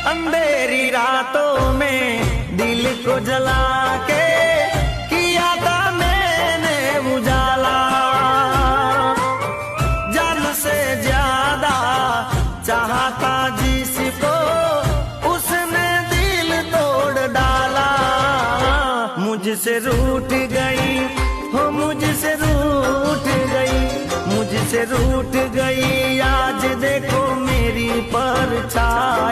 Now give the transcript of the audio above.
अंधेरी रातों में दिल को जला के किया था मैंने उजाला। जान से ज्यादा चाहता जिसको उसने दिल तोड़ डाला। मुझसे रूठ गई हो, मुझसे रूठ गई, मुझसे रूठ गई। आज देखो मेरी परछाई।